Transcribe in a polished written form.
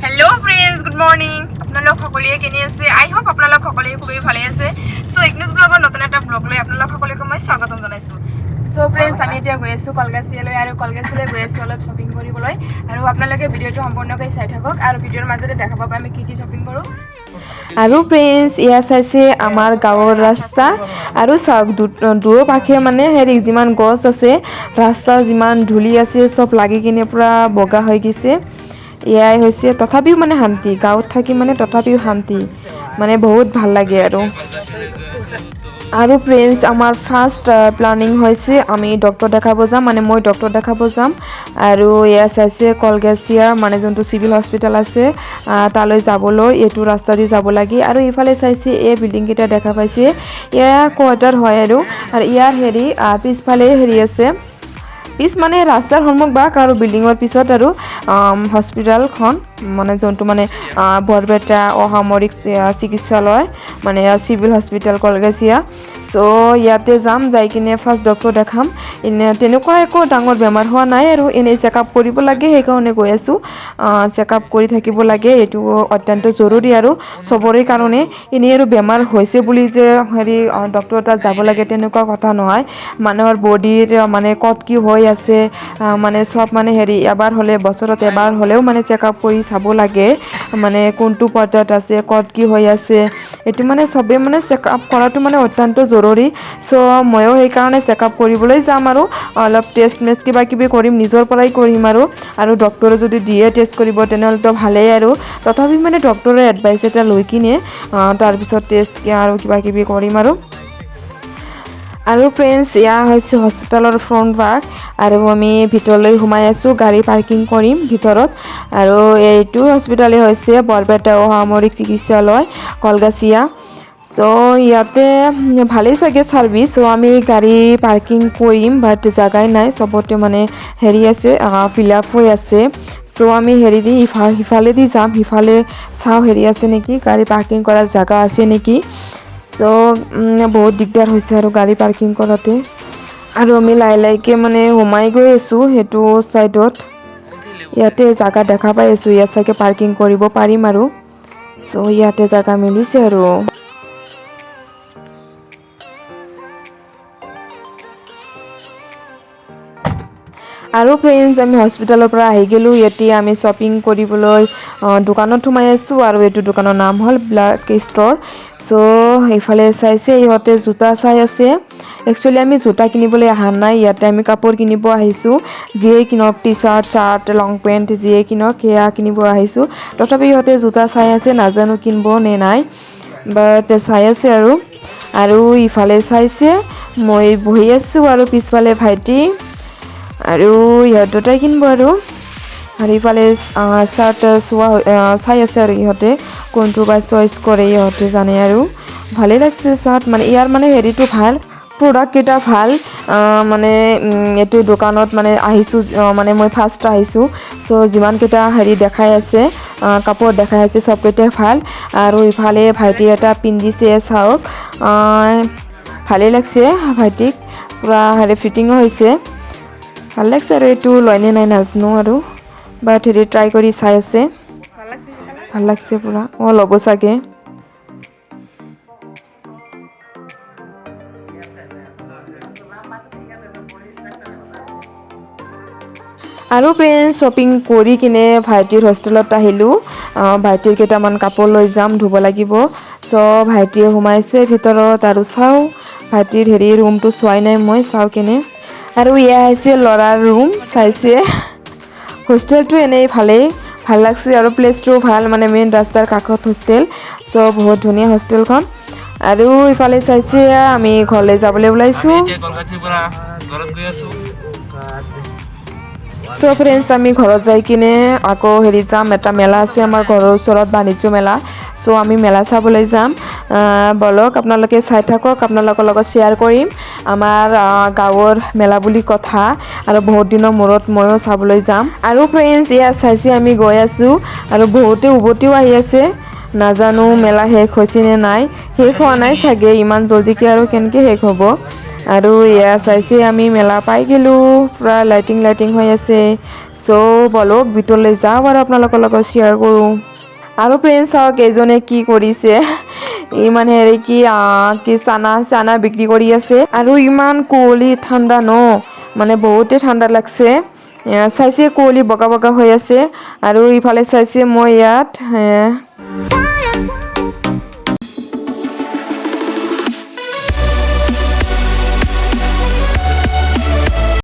hello friends good morning আপোনালোক সকলোৱে কেনে আছে আই হোপ আপোনালোক সকলোৱে খুবেই ভালে আছে সো ইগনিউজ ব্লগৰ নতুন এটা ব্লগ লৈ আপোনালোক সকলোকে মই স্বাগতম জনাইছো সো फ्रेंड्स আমি এতিয়া গৈ আছো কলগাছিয়ালৈ আৰু কলগাছিয়ালৈ গৈ আছো অলপ শ্বপিং কৰিবলৈ আৰু আপোনালোকে ভিডিঅটো সম্পূৰ্ণকৈ চাই থাকক আৰু ভিডিঅৰ মাজতে দেখা পাব আমি কি শ্বপিং কৰো আৰু फ्रेंड्स ইয়া চাইছে আমাৰ গাঁৱৰ ৰাস্তা আৰু চাওক দূৰৰ পাখে মানে হেৰি যিমান গছ আছে ৰাস্তা যিমান ধূলি আছে সব লাগি কিনে পুৰা বগা হৈ গৈছে এয়াই হৈছে তথাপিও মানে শান্তি গাঁৱত থাকি মানে তথাপিও শান্তি মানে বহুত ভাল লাগে আৰু फ्रेंड्स আমাৰ ফাৰ্স্ট প্ল্যানিং হৈছে আমি ডক্টৰ দেখাব যাম মানে মই ডক্টৰ দেখাব যাম আৰু এয়া চাইছে কলগাছিয়া মানে যোনটো সিভিল হস্পিটাল আছে তালৈ যাবলৈ এইটো ৰাস্তা দি যাব লাগে আৰু ইফালে চাইছে এই বিল্ডিং কেইটা দেখা পাইছে এয়া কোৱাৰ্টাৰ হয় আৰু ইয়াৰ হেৰি পিছফালে হেৰি আছে পিছ মানে ৰাস্তাৰ সন্মুখ বাক আৰু বিল্ডিঙৰ পিছত আৰু হস্পিটালখন মানে যোনটো মানে বৰপেটা অসামৰিক চিকিৎসালয় মানে সিভিল হস্পিটাল কলগাছিয়া সো ইয়াতে যাম যাই কিনে ফাৰ্স্ট ডক্টৰ দেখাম এনে তেনেকুৱা একো ডাঙৰ বেমাৰ হোৱা নাই আৰু এনে চেকআপ কৰিব লাগে সেইকাৰণে গৈ আছো চেকআপ কৰি থাকিব লাগে এইটো অত্যন্ত জৰুৰী আৰু সবৰে কাৰণে এনে আৰু বেমাৰ হৈছে বুলি যে হেৰি ডক্টৰ তাত যাব লাগে তেনেকুৱা কথা নহয় মানুহৰ বডিৰ মানে কত কি হৈ আছে মানে সব মানে হেৰি এবাৰ হলে বছৰত এবাৰ হলেও মানে চেকআপ কৰি চাব লাগে মানে কোনটো পৰ্যায়ত আছে কত কি হৈ আছে এটো মানে সবে মানে চেকআপ কৰাটো মানে অত্যন্ত জৰুৰী সো ময়ো সেই কাৰণে চেকআপ কৰিবলৈ যাম আৰু অলপ টেষ্ট কিবা কিবি কৰিম নিজৰ পৰাই কৰিম আৰু ডক্টৰে যদি দিয়ে টেষ্ট কৰিব তেনেহ'লে তো ভালেই আৰু তথাপি মানে ডক্টৰৰ এডভাইচ এটা লৈ কিনে তাৰ পিছত টেষ্ট আৰু কিবা কিবি কৰিম আৰু फ्रेंड्स ইয়া হৈছে হস্পিটালৰ ফ্ৰন্ট ভাগ আৰু আমি ভিতৰলৈ সোমাই আছো গাড়ী পাৰ্কিং কৰিম ভিতৰত আৰু এইটো হস্পিটালে হৈছে বৰপেটা অসামৰিক চিকিৎসালয় কলগাছিয়া সো ইয়াতে ভালেই চাগে সাৰ্ভিস সো আমি গাড়ী পাৰ্কিং কৰিম বাট জাগাই নাই সবতে মানে হেৰি আছে ফিল আপ হৈ আছে সো আমি হেৰি দি ইফালে দি যাম ইফালে চাও হেৰি আছে নেকি গাড়ী পাৰ্কিং কৰাৰ জাগা আছে নেকি সো বহুত দিগদাৰ হৈছে আৰু গাড়ী পাৰ্কিং কৰোঁতে আৰু আমি লাইকে মানে সোমাই গৈ আছো হেতু সাইডত ইয়াতে জাগা দেখা পাই আছো ইয়াত চাগে পাৰ্কিং কৰিব পাৰিম আৰু সো ইয়াতে জাগা মিলিছে আৰু फ्रेंड्स আমি হস্পিটালৰ পৰা আহি গেলো এতিয়া আমি শ্বপিং কৰিবলৈ দোকানত সোমাই আছো আৰু এইটো দোকানৰ নাম হ'ল ব্ল্যাক ষ্টৰ সো ইফালে চাইছে ইহতে জোতা চাই আছে একচুয়ালি আমি জোতা কিনিবলৈ আহা নাই ইয়াতে আমি কাপোৰ কিনিব আহিছো যিয়ে কিনক টি-শাৰ্ট লং পেন্ট যিয়ে কিনক হেয়া কিনিব আহিছো তথাপি ইহতে জোতা চাই আছে নাজানো কিনব নে নাই বাট চাই আছে আৰু ইফালে চাইছে মই বহি আছো আৰু পিছফালে ভাইটি আৰু ইহঁত দুটাই কিনব আৰু ইফালে শাৰ্ট চাই আছে আৰু ইহঁতে কোনটো বা চইচ কৰে ইহঁতে জানে আৰু ভালে লাগছে শাৰ্ট মানে ইয়াৰ মানে হেৰিটো ভাল প্ৰডাক্ট কেইটা ভাল মানে এটো দোকানত মানে আহিছো মানে মই ফাৰ্স্ট আহিছো সো যিমান কেইটা হেৰি দেখাই আছে কাপোৰ দেখাই আছে সব কেইটা ভাল আৰু ইফালে ভাইটি এটা পিন্ধিছে চাওক ভালে লাগছে ভাইটিক পুৰা হেৰি ফিটিং হৈছে ভাল লাগছে আৰু এইটো লয়নে নাই নাজানো আৰু বাট হেৰি ট্ৰাই কৰি চাই আছে ভাল লাগছে পুৰা ল'ব চাগে আৰু फ्रेंड्स শ্বপিং কৰি কিনে ভাইটিৰ হোষ্টেলত আহিলো ভাইটিৰ কেইটামান কাপোৰ লৈ যাম ধুব লাগিব সো ভাইটিয়ে সোমাইছে ভিতৰত আৰু চাও ভাইটিৰ হেৰি ৰুমটো চোৱাই নাই মই চাও কিনে আৰু ইয়া হৈছে লৰাৰ ৰুম চাইছে হোষ্টেলটো এনেই ভাল লাগছে আৰু প্লেসটো ভাল মানে মেইন ৰাস্তাৰ কাষত হোষ্টেল সো বহুত ধুনীয়া হোষ্টেলখন আৰু ইফালে চাইছে আমি ঘৰলৈ যাবলৈ ওলাইছো সো फ्रेंड्स আমি ঘৰত যাই কিনে আকৌ হেৰি যাম এটা মেলা আছে আমাৰ ঘৰৰ ওচৰত বাণিজ্য মেলা সো আমি মেলা চাবলৈ যাম বলক আপোনালোকে চাই থাকক আপোনালোকৰ লগত শেয়াৰ কৰিম আমাৰ গাঁৱৰ মেলা বুলি কথা আৰু বহুত দিনৰ মূৰত ময়ো চাবলৈ যাম আৰু फ्रेंड्स ইয়া চাইছে আমি গৈ আছো আৰু বহুতে উভতিও আহি আছে নাজানো মেলা শেষ হৈছে নে নাই শেষ হোৱা নাই চাগে ইমান জলদিকে আৰু কেনেকৈ শেষ হ'ব আৰু ইয়া চাইছে আমি মেলা পাই গেলো পুৰা লাইটিং হৈ আছে চ' বলক ভিতৰলৈ যাওঁ আৰু আপোনালোকৰ লগত শ্বেয়াৰ কৰোঁ আৰু ফ্ৰেণ্ডছ চাওক এজনে কি কৰিছে ই মানে হেৰি কি চানা বিক্ৰী কৰি আছে আৰু ইমান কুঁৱলী ঠাণ্ডা ন মানে বহুতে ঠাণ্ডা লাগছে চাইছে কুঁৱলী বগা বগা হৈ আছে আৰু ইফালে চাইছে মই ইয়াত